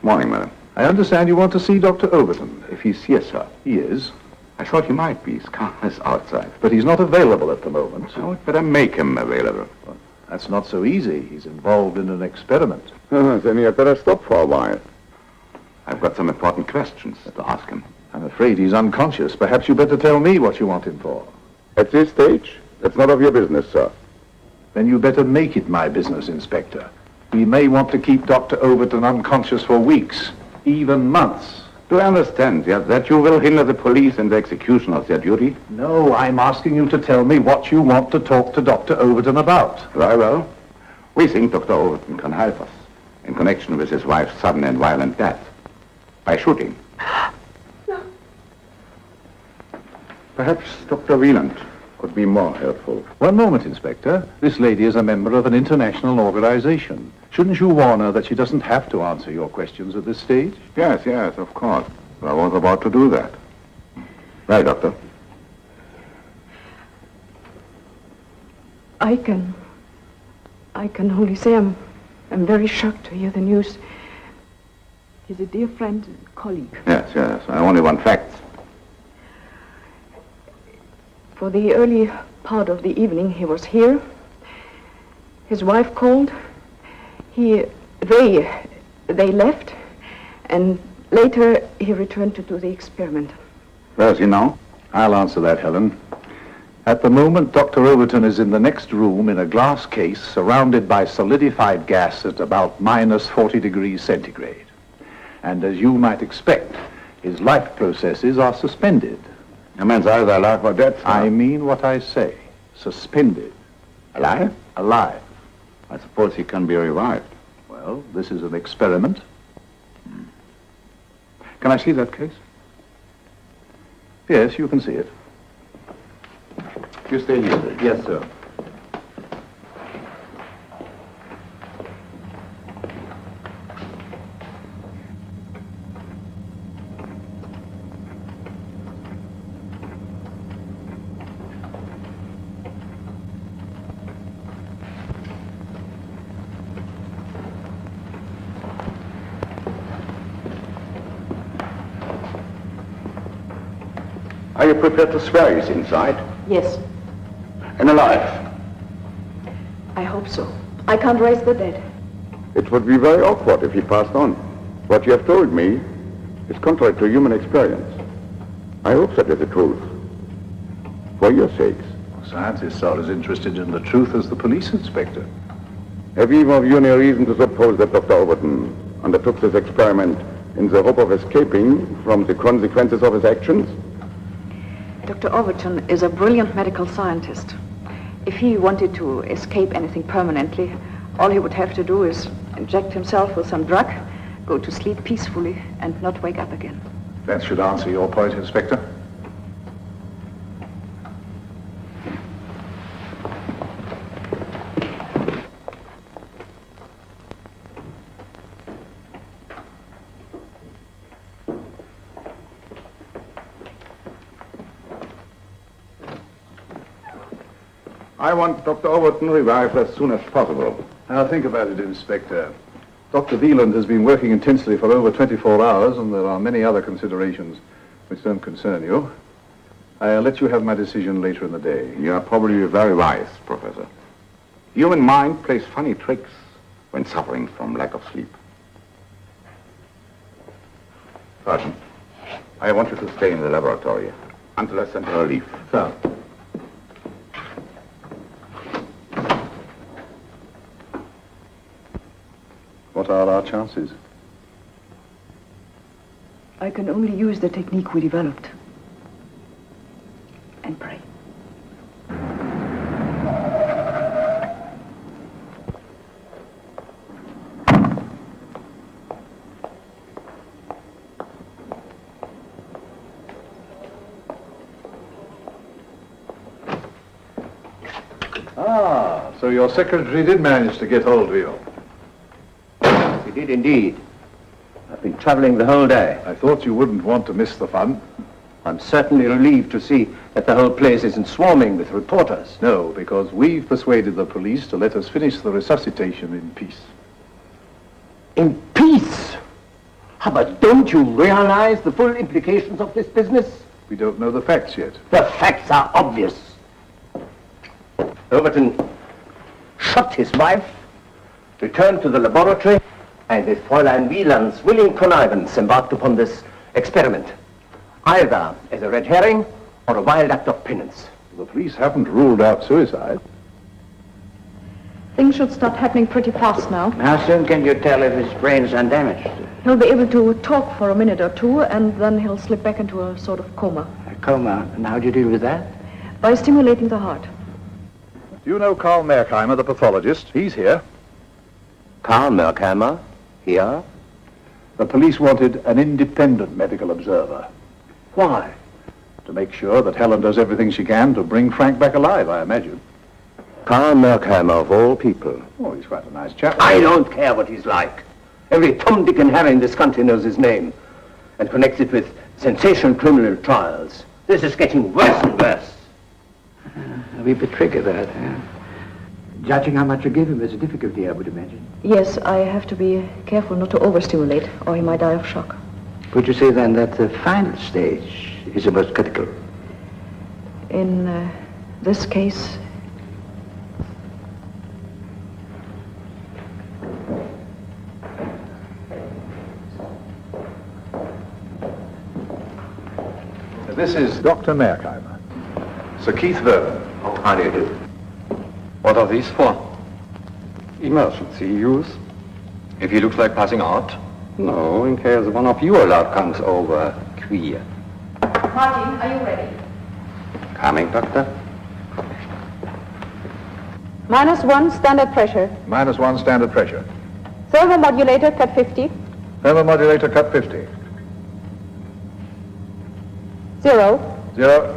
Morning, madam. I understand you want to see Dr. Overton. If he's here, sir. He is. I thought he might be. His car is outside. But he's not available at the moment. So we'd better make him available. Well, that's not so easy. He's involved in an experiment. Then you had better stop for a while. I've got some important questions to ask him. I'm afraid he's unconscious. Perhaps you better tell me what you want him for. At this stage, that's none of your business, sir. Then you better make it my business, Inspector. We may want to keep Dr. Overton unconscious for weeks, even months. Do I understand that you will hinder the police in the execution of their duty? No, I'm asking you to tell me what you want to talk to Dr. Overton about. Very well. We think Dr. Overton can help us in connection with his wife's sudden and violent death by shooting. No. Perhaps Dr. Wieland could be more helpful. One moment, Inspector. This lady is a member of an international organization. Shouldn't you warn her that she doesn't have to answer your questions at this stage? Yes, of course. I was about to do that. Well, Doctor. I can only say I'm very shocked to hear the news. He's a dear friend and colleague. Yes. I only want facts. For the early part of the evening, he was here. His wife called. They left, and later he returned to do the experiment. Where is he now? I'll answer that, Helen. At the moment, Dr. Overton is in the next room in a glass case surrounded by solidified gas at about minus 40 degrees centigrade. And as you might expect, his life processes are suspended. That means either alive or dead, sir. I mean what I say. Suspended. Alive? Alive. I suppose he can be revived. Well, this is an experiment. Can I see that case? Yes, you can see it. You stay here, sir. Yes, sir. Are you prepared to swear he's inside? Yes, And alive? I hope so. I can't raise the dead. It would be very awkward if he passed on. What you have told me is contrary to human experience. I hope that is the truth. For your sakes. Scientists are as interested in the truth as the police inspector. Have either of you any reason to suppose that Dr. Overton undertook this experiment in the hope of escaping from the consequences of his actions? Dr. Overton is a brilliant medical scientist. If he wanted to escape anything permanently, all he would have to do is inject himself with some drug, go to sleep peacefully, and not wake up again. That should answer your point, Inspector. I want Dr. Overton revived as soon as possible. Now think about it, Inspector. Dr. Wieland has been working intensely for over 24 hours, and there are many other considerations which don't concern you. I'll let you have my decision later in the day. You are probably very wise, Professor. The human mind plays funny tricks when suffering from lack of sleep. Sergeant, I want you to stay in the laboratory until I send her a leave. Sir. What are our chances? I can only use the technique we developed. And pray. Ah, so your secretary did manage to get hold of you. He did indeed. I've been traveling the whole day. I thought you wouldn't want to miss the fun. I'm certainly relieved to see that the whole place isn't swarming with reporters. No, because we've persuaded the police to let us finish the resuscitation in peace. In peace? But don't you realize the full implications of this business? We don't know the facts yet. The facts are obvious. Overton shot his wife, returned to the laboratory, and with Fräulein Wieland's willing connivance embarked upon this experiment, either as a red herring or a wild act of penance. The police haven't ruled out suicide. Things should start happening pretty fast now. How soon can you tell if his brain's undamaged? He'll be able to talk for a minute or two, and then he'll slip back into a sort of coma. A coma. And how do you deal with that? By stimulating the heart. Do you know Karl Merkheimer, the pathologist? He's here. Karl Merkheimer? Here? The police wanted an independent medical observer. Why? To make sure that Helen does everything she can to bring Frank back alive, I imagine. Karl Merkheimer, of all people. Oh, he's quite a nice chap. I don't care what he's like. Every Tom, Dick, and Harry in this country knows his name and connects it with sensational criminal trials. This is getting worse and worse. A wee bit tricky, that. Judging how much you give him is a difficulty, I would imagine. Yes, I have to be careful not to overstimulate, or he might die of shock. Would you say then that the final stage is the most critical? In this case, This is Dr. Merkheimer. Sir Keith Vernon. Oh, how do you do? What are these for? Emergency use. If he looks like passing out? No, in case one of your lot comes over queer. Martin, are you ready? Coming, Doctor. -1 standard pressure. -1 standard pressure. Thermomodulator cut 50. Thermomodulator cut 50. 0. 0.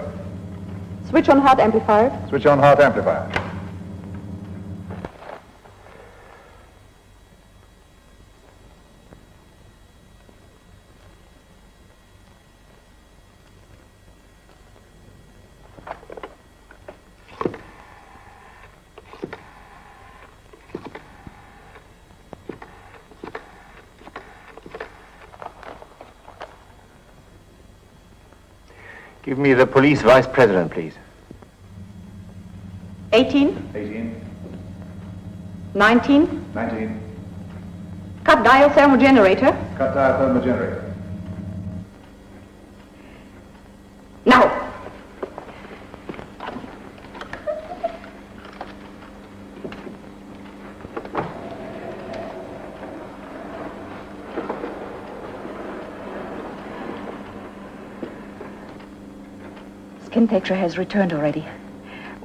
Switch on heart amplifier. Switch on heart amplifier. Give me the police vice president, please. 18. 18. 19. 19. Cut dial thermogenerator. Cut dial thermogenerator. Now. Skin texture has returned already.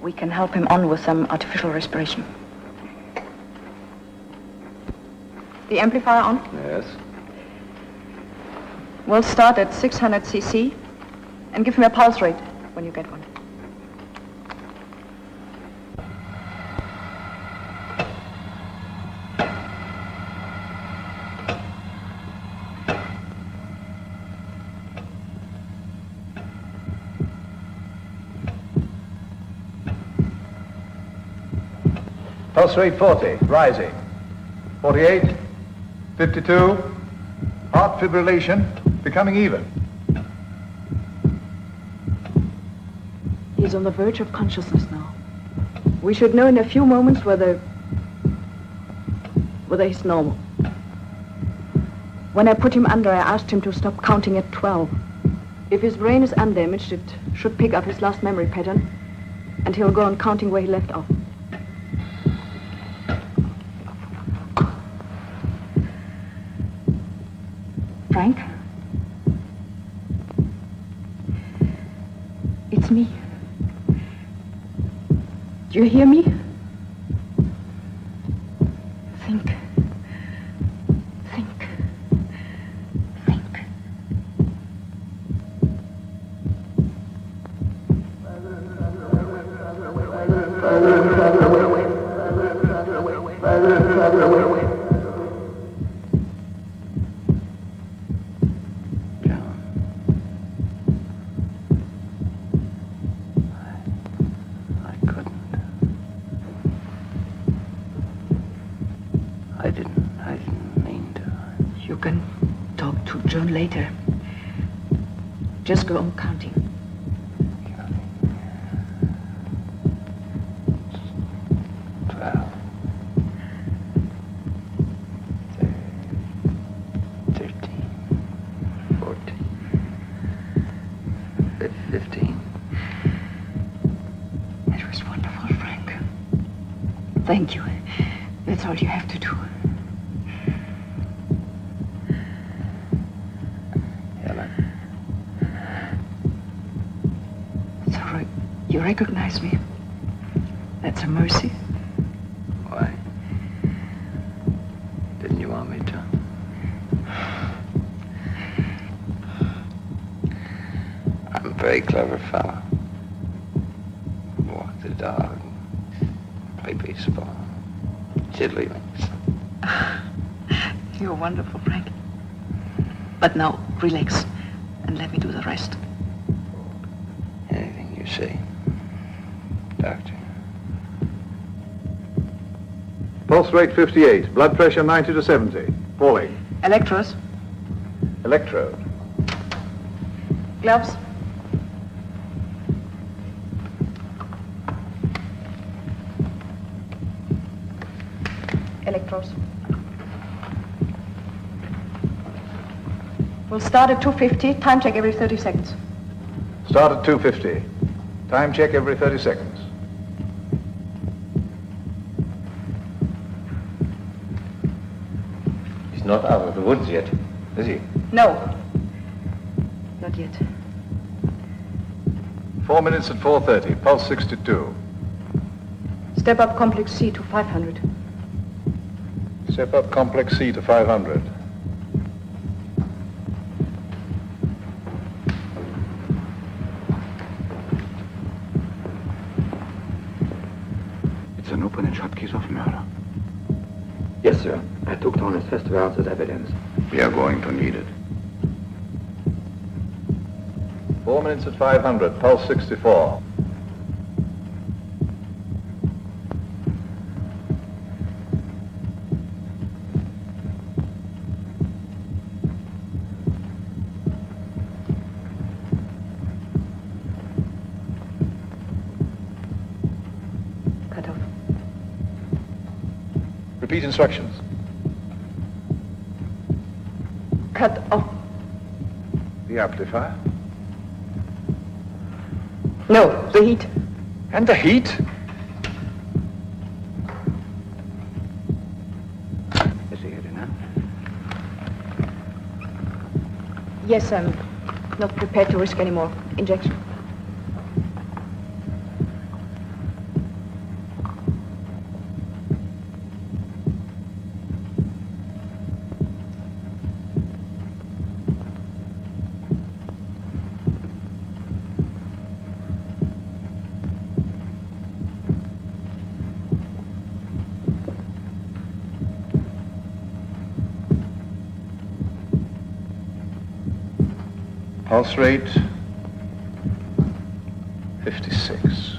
We can help him on with some artificial respiration. The amplifier on? Yes. We'll start at 600 cc and give him a pulse rate when you get one. Pulse rate 40, rising. 48, 52, heart fibrillation, becoming even. He's on the verge of consciousness now. We should know in a few moments whether he's normal. When I put him under, I asked him to stop counting at 12. If his brain is undamaged, it should pick up his last memory pattern, and he'll go on counting where he left off. Frank? It's me. Do you hear me? Think. Think. Think. I didn't mean to. You can talk to John later. Just go on counting. Thank you. That's all you have to do. You recognize me? That's a mercy. Why? Didn't you want me to? I'm a very clever fellow. Walk the dog, play baseball, tiddlywinks. You're wonderful, Frank. But now, relax, and let me do the rest. Anything you say, Doctor. Pulse rate 58. Blood pressure 90 to 70. Falling. Electros. Electrode. Gloves. Electros. We'll start at 250, time check every 30 seconds. Start at 250. Time check every 30 seconds. He's not out of the woods yet, is he? No. Not yet. 4 minutes at 4:30. Pulse 62. Step up complex C to 500. Step up complex C to 500. It's an open and shut case of murder. Yes, sir. I took down his festivals as evidence. We are going to need it. 4 minutes at 500. Pulse 64. Cut off. Repeat instructions. Cut off. The amplifier. No, the heat. And the heat? Is he here now? Yes, I'm not prepared to risk any more. Injection. Pulse rate 56.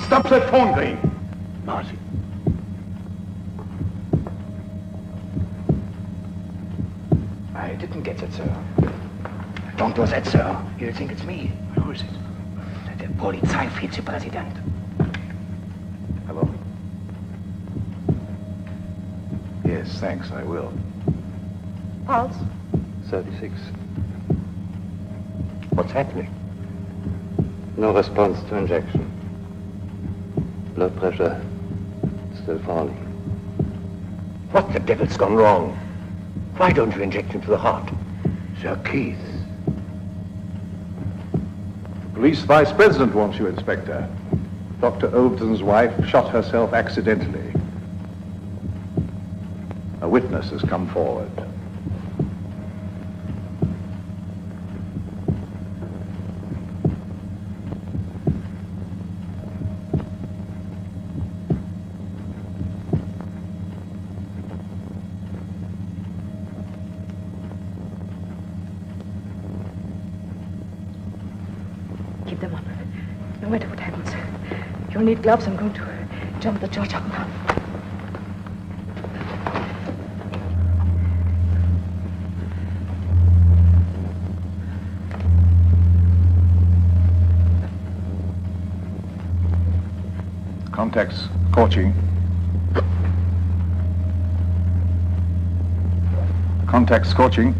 Stop that phone, Green. Marcy. I didn't get it, sir. Don't do that, sir. He'll think it's me. Who is it? Der Polizeivizepräsident. Hello? Yes, thanks, I will. Pulse. 36. What's happening? No response to injection. Blood pressure still falling. What the devil's gone wrong? Why don't you inject him to the heart? Sir Keith. Police Vice President wants you, Inspector. Dr. Overton's wife shot herself accidentally. A witness has come forward. Keep them up. No matter what happens. You'll need gloves. I'm going to jump the judge up now. Contacts scorching. Contact scorching.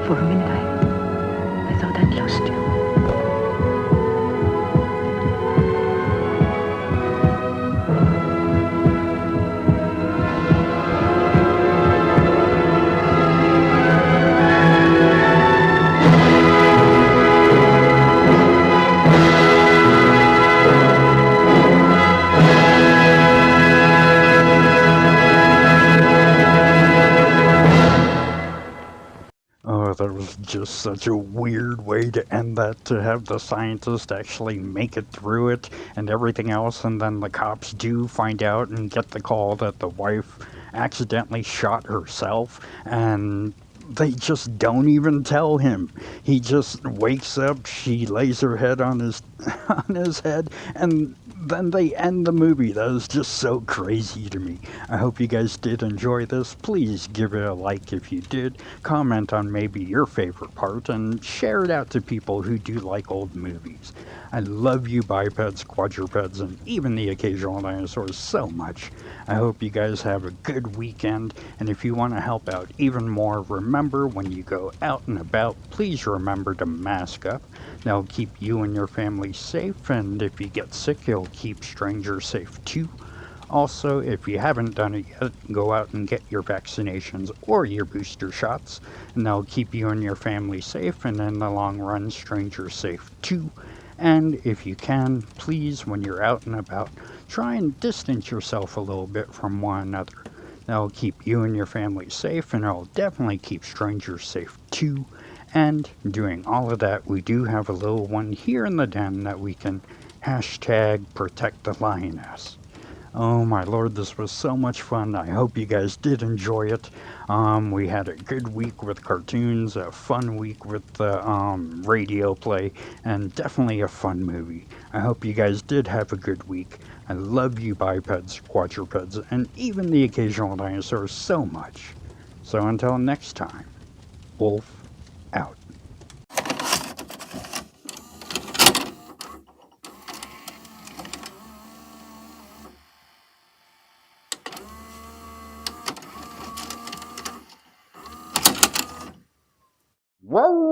For a minute, I thought I'd lost you. Oh, that was just such a weird way to end that, to have the scientist actually make it through it and everything else, and then the cops do find out and get the call that the wife accidentally shot herself, and they just don't even tell him. He just wakes up, she lays her head on his on his head, and then they end the movie. That was just so crazy to me. I hope you guys did enjoy this. Please give it a like if you did. Comment on maybe your favorite part and share it out to people who do like old movies. I love you bipeds, quadrupeds, and even the occasional dinosaurs so much. I hope you guys have a good weekend, and if you want to help out even more, remember when you go out and about, please remember to mask up. That'll keep you and your family safe, and if you get sick, it'll keep strangers safe too. Also, if you haven't done it yet, go out and get your vaccinations or your booster shots, and that'll keep you and your family safe, and in the long run, strangers safe too. And if you can, please, when you're out and about, try and distance yourself a little bit from one another. That'll keep you and your family safe, and it'll definitely keep strangers safe too. And doing all of that, we do have a little one here in the den that we can hashtag protect the lioness. Oh my lord, this was so much fun. I hope you guys did enjoy it. We had a good week with cartoons, a fun week with the radio play, and definitely a fun movie. I hope you guys did have a good week. I love you bipeds, quadrupeds, and even the occasional dinosaurs so much. So until next time, Wolf out. Whoa!